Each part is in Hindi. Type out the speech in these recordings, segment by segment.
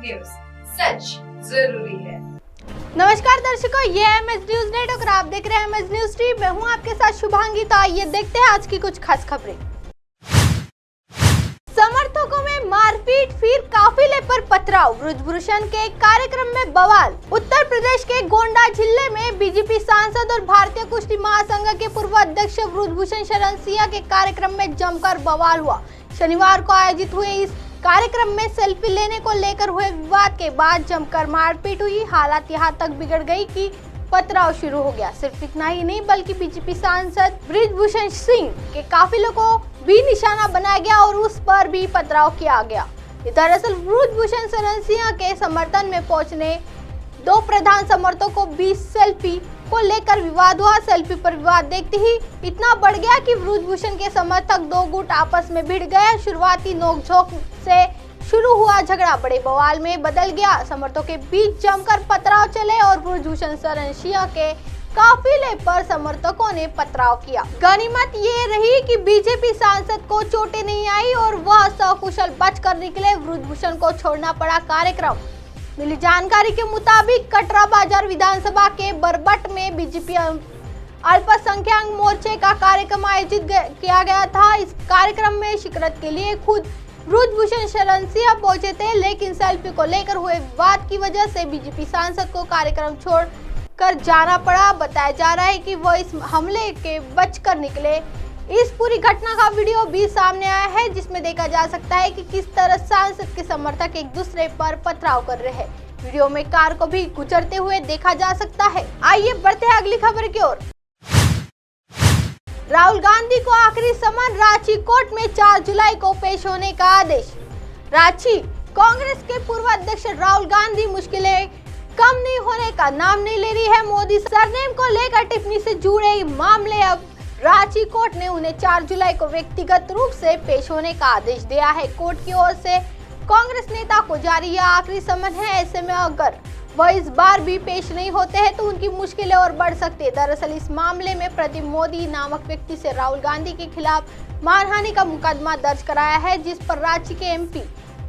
न्यूज, सच जरूरी है। नमस्कार दर्शकों, ये है एमएस न्यूज नेटवर्क और आप देख रहे हैं एमएस न्यूज टीवी। मैं हूं आपके साथ शुभांगी। तो आइए देखते हैं आज की कुछ खास खबरें। समर्थकों में मारपीट, फिर काफिले पर पथराव, ब्रजभूषण के कार्यक्रम में बवाल। उत्तर प्रदेश के गोंडा जिले में बीजेपी सांसद और भारतीय कुश्ती महासंघ के पूर्व अध्यक्ष ब्रजभूषण शरण सिंह के कार्यक्रम में जमकर बवाल हुआ। शनिवार को आयोजित हुए इस कार्यक्रम में सेल्फी लेने को लेकर हुए विवाद के बाद जमकर मारपीट हुई। हालात यहां तक बिगड़ गई कि पथराव शुरू हो गया। सिर्फ इतना ही नहीं बल्कि बीजेपी सांसद ब्रजभूषण सिंह के काफिले को भी निशाना बनाया गया और उस पर भी पथराव किया गया। दरअसल ब्रजभूषण शरण सिंह के समर्थन में पहुंचने दो प्रधान समर्थकों को बीच सेल्फी को लेकर विवाद हुआ। सेल्फी पर विवाद देखते ही इतना बढ़ गया कि ब्रजभूषण के समर्थक दो गुट आपस में भिड़ गए। शुरुआती नोकझोंक से शुरू हुआ झगड़ा बड़े बवाल में बदल गया। समर्थकों के बीच जमकर पथराव चले और ब्रजभूषण शरण सिंह के काफिले पर समर्थकों ने पथराव किया। गनीमत ये रही कि बीजेपी सांसद को चोटें नहीं आई और वह सकुशल बचकर निकले। ब्रजभूषण को छोड़ना पड़ा कार्यक्रम। मिली जानकारी के मुताबिक कटरा बाजार विधानसभा के बरबट में बीजेपी अल्पसंख्यक मोर्चे का कार्यक्रम आयोजित किया गया था। इस कार्यक्रम में शिरकत के लिए खुद ब्रजभूषण शरण सिंह पहुंचे थे, लेकिन सेल्फी को लेकर हुए विवाद की वजह से बीजेपी सांसद को कार्यक्रम छोड़कर जाना पड़ा। बताया जा रहा है कि वो इस हमले के बचकर निकले। इस पूरी घटना का वीडियो भी सामने आया है, जिसमें देखा जा सकता है कि किस तरह सांसद के समर्थक एक दूसरे पर पथराव कर रहे हैं। वीडियो में कार को भी गुजरते हुए देखा जा सकता है। आइए बढ़ते हैं अगली खबर की ओर। राहुल गांधी को आखिरी समन, रांची कोर्ट में 4 जुलाई को पेश होने का आदेश। रांची, कांग्रेस के पूर्व अध्यक्ष राहुल गांधी मुश्किलें कम नहीं होने का नाम नहीं ले रही है। मोदी सरनेम को लेकर टिप्पणी से जुड़े मामले अब रांची कोर्ट ने उन्हें 4 जुलाई को व्यक्तिगत रूप से पेश होने का आदेश दिया है। कोर्ट की ओर से कांग्रेस नेता को जारी यह आखिरी समन है। ऐसे में अगर वह इस बार भी पेश नहीं होते हैं तो उनकी मुश्किलें और बढ़ सकती है। दरअसल इस मामले में प्रदीप मोदी नामक व्यक्ति से राहुल गांधी के खिलाफ मानहानि का मुकदमा दर्ज कराया है, जिस पर रांची के एमपी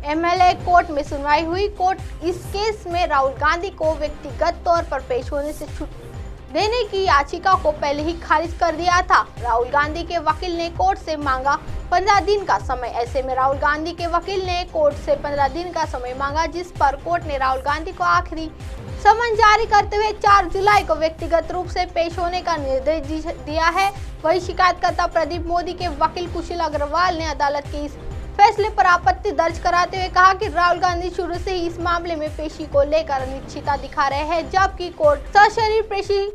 एमएलए कोर्ट में सुनवाई हुई। कोर्ट इस केस में राहुल गांधी को व्यक्तिगत तौर पर पेश होने से छूट देने की याचिका को पहले ही खारिज कर दिया था। राहुल गांधी के वकील ने कोर्ट से मांगा 15 दिन का समय। ऐसे में राहुल गांधी के वकील ने कोर्ट से 15 दिन का समय मांगा, जिस पर कोर्ट ने राहुल गांधी को आखिरी समन जारी करते हुए 4 जुलाई को व्यक्तिगत रूप से पेश होने का निर्देश दिया है। वही शिकायतकर्ता प्रदीप मोदी के वकील कुशल अग्रवाल ने अदालत के इस फैसले पर आपत्ति दर्ज कराते हुए कहा कि राहुल गांधी शुरू से ही इस मामले में पेशी को लेकर अनिश्चितता दिखा रहे हैं, जबकि कोर्ट सशरीर पेशी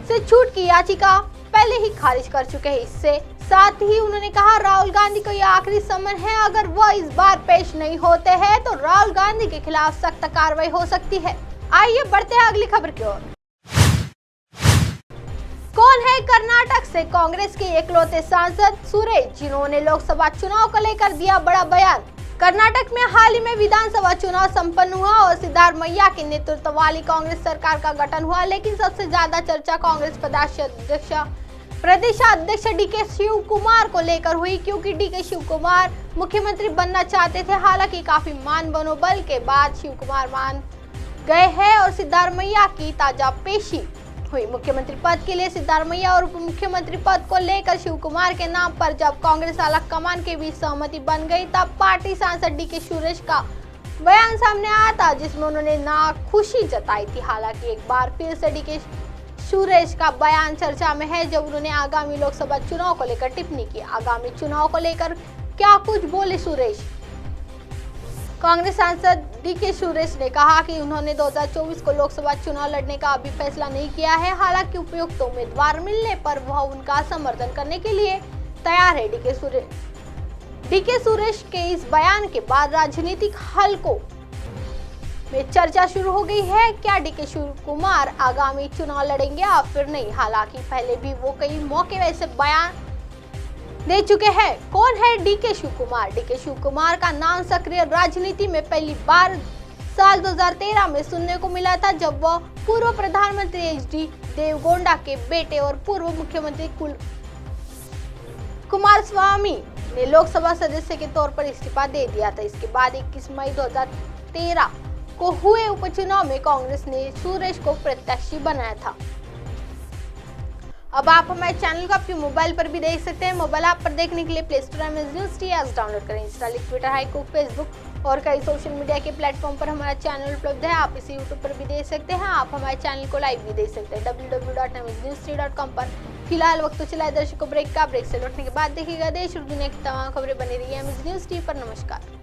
से छूट की याचिका पहले ही खारिज कर चुके हैं। इससे साथ ही उन्होंने कहा राहुल गांधी को यह आखिरी समन है। अगर वह इस बार पेश नहीं होते हैं तो राहुल गांधी के खिलाफ सख्त कार्रवाई हो सकती है। आइए बढ़ते हैं अगली खबर की ओर। कौन है कर्नाटक से कांग्रेस के इकलौते सांसद सुरेश, जिन्होंने लोकसभा चुनाव को लेकर दिया बड़ा बयान। कर्नाटक में हाल ही में विधानसभा चुनाव संपन्न हुआ और सिद्धारमैया के नेतृत्व वाली कांग्रेस सरकार का गठन हुआ, लेकिन सबसे ज्यादा चर्चा कांग्रेस प्रदेशाध्यक्ष डीके शिव कुमार को लेकर हुई, क्योंकि डीके शिव कुमार मुख्यमंत्री बनना चाहते थे। हालांकि काफी मान मनोबल के बाद शिव कुमार मान गए हैं और सिद्धारमैया की ताजा पेशी हुई। मुख्यमंत्री पद के लिए सिद्धारमैया और उप मुख्यमंत्री पद को लेकर शिव कुमार के नाम पर जब कांग्रेस आला कमान के बीच सहमति बन गई, तब पार्टी सांसद डीके सुरेश का बयान सामने आया था, जिसमें उन्होंने नाखुशी जताई थी। हालांकि एक बार फिर से डीके सुरेश का बयान चर्चा में है, जब उन्होंने आगामी लोकसभा चुनाव को लेकर टिप्पणी की। आगामी चुनाव को लेकर क्या कुछ बोले सुरेश। कांग्रेस सांसद डीके सुरेश ने कहा कि उन्होंने 2024 को लोकसभा चुनाव लड़ने का अभी फैसला नहीं किया है। हालांकि उपयुक्त उम्मीदवार मिलने पर वह उनका समर्थन करने के लिए तैयार है। डीके सुरेश के इस बयान के बाद राजनीतिक हलकों में चर्चा शुरू हो गई है। क्या डीके शिव कुमार आगामी चुनाव लड़ेंगे या फिर नहीं। हालांकि पहले भी वो कई मौके वैसे बयान दे चुके हैं। कौन है डीके शिव कुमार। डीके शिव कुमार का नाम सक्रिय राजनीति में पहली बार साल 2013 में सुनने को मिला था, जब वह पूर्व प्रधानमंत्री एचडी देवेगौड़ा के बेटे और पूर्व मुख्यमंत्री कुमारस्वामी ने लोकसभा सदस्य के तौर पर इस्तीफा दे दिया था। इसके बाद 21 मई 2013 को हुए उपचुनाव में कांग्रेस ने सुरेश को प्रत्याशी बनाया था। अब आप हमारे चैनल को आपके मोबाइल पर भी देख सकते हैं। मोबाइल ऐप पर देखने के लिए प्ले स्टोर में न्यूज़ टी ऐप डाउनलोड करें। इंस्टा, ट्विटर, हाइकू, फेसबुक और कई सोशल मीडिया के प्लेटफॉर्म पर हमारा चैनल उपलब्ध है। आप इसे यूट्यूब पर भी देख सकते हैं। आप हमारे चैनल को लाइव भी देख सकते हैं www.newsnewstea.com पर। फिलहाल वक्त तो चला है दर्शकों ब्रेक का। ब्रेक से लौटने के बाद देखिएगा देश और दुनिया की तमाम खबरें बनी रही है न्यूज़ टी पर। नमस्कार।